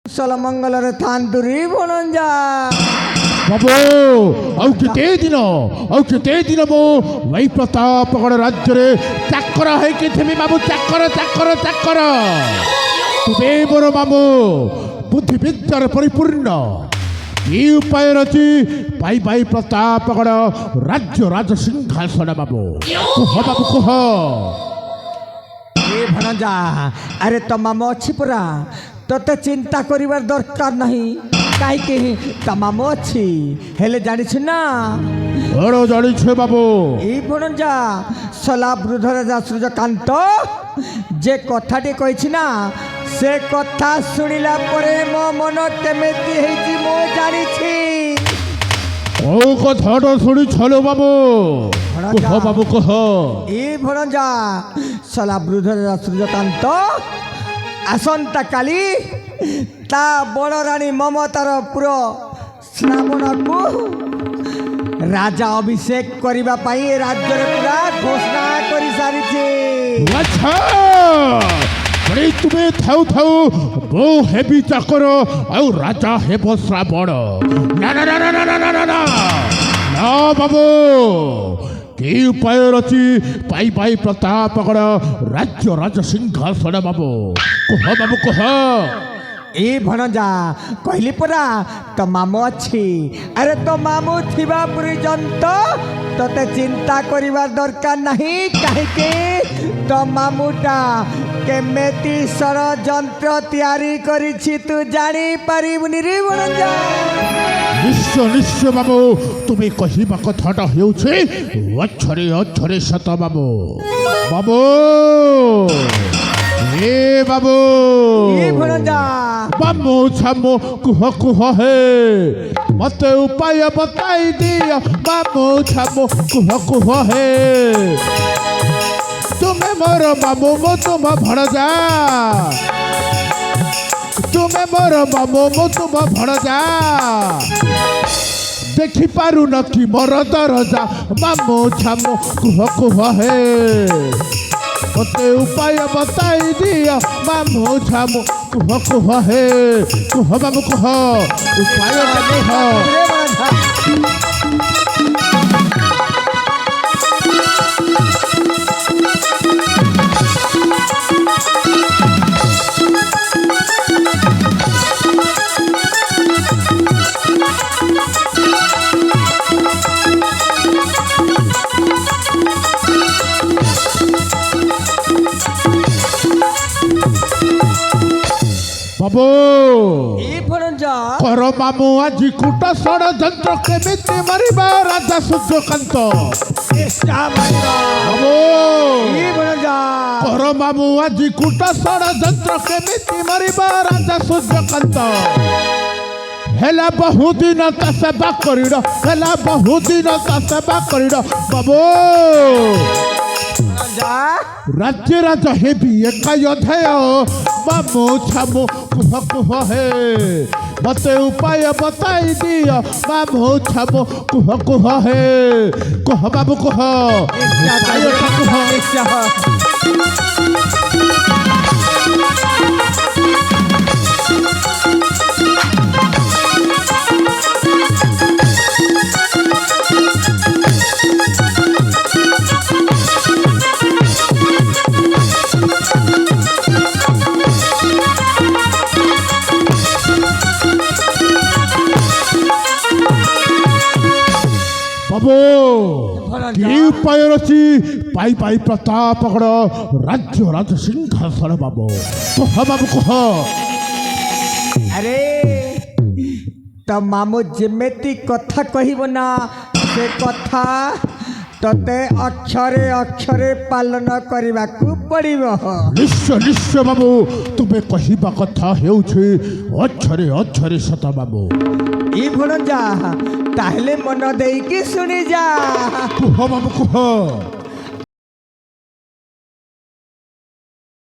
कुशल मंगल थांतुरी भणंजा बाबू आउ केते दिन मो वही प्रतापगढ़ राज्य रे चाकर है कि थेमी बाबू चाकर चाकर चाकर तुबे मोर मामू बुद्धि विद्यार परिपूर्ण ये उपाय रची पाई पाई प्रतापगढ़ राज्य राज सिंहासन बाबू कह बाबू कह ए भणंजा अरे तो मामो अच्छी पूरा तोते चिंता करिवार दरकार नहीं कहीं तमाम अच्छी हेले जानिछ ना बड़ो जानिछ बाबू ए भणंजा सला वृद्ध राजा सूर्यकांत जे कथाटी कहिछि ना से कथा सुनिला परे मो मन केमेति हेछि मो जानिछि ओ कथाटा सुनि छलो बाबू कह बाबू कह ए भणंजा सला वृद्ध राजा सूर्यकांत आसंता काली ता बड़ रानी ममतार पुरो श्रावण को राजा अभिषेक करबा पाई राज्य रे पूरा घोषणा करि सारिछे। अच्छा बड़े तुम्हें थाउ थाउ बो हेबी चाकर और राजा हेबो श्रावण ना ना ना ना ना ना ना ना ना बाबू के उपाय रची पाई पाई प्रतापगढ़ राज्य राज सिंहासन बाबू कह ए भणजा कहली परा तो मामू अच्छी अरे तो मामू थिबा पर्यंत तते चिंता करिवार दरकार नहीं कहीं तो मामूटा केमेति षड़यंत्र तैयारी करिछि तू जानी पारिबुनी रे भणजा। निश्चय निश्चय बाबू तुम्हें कहवा कथाटा हेउछे अक्षरे अक्षरे सत बाबू बाबू ए बाबू ए भणजा बामो छामो कुह है मते उपाय बताई दिया बामो छामो कुह है तुम्हें मोर मामू मो तुम भणजा तुम्हें मोर मामू मो तुम भणजा देखी पारु न कि मोर दरजा मामो छामो कुह है मते उपाय बताई दिया मामू छामो कुह है कुह बाबू कह उपाय बाबू कर मामू आज कूट षड़यंत्र केमिति मारिबा राजा सूर्यकांत बाबू कर मामू आज कूट षड़यंत्र केमिति मारिबा राजा सूर्यकांत हेला बहु दिन ता सेवा करिड़ हेला बहु दिन ता सेवा करिड़ बाबू राज्य राजा हेबी एका अध्याय मामू छामू कुह है मते उपाय बताई दिया मामू छामू कुह है कह बाबू कह उपाय रची पाई पाई प्रतापगढ़ राज्य राज सिंहासन बाबू कह बाबू कह अरे तो मामू जेमेती कथा कहब ना से कथा तते अक्षरे अक्षरे पालन करने को पड़िबो। निश्चय निश्चय बाबू तुम्हें कहवा कथा हेउछे अक्षरे अक्षरे सत बाबू ई भणजा ताहले मन देई की सुनी जा कह बाबू कह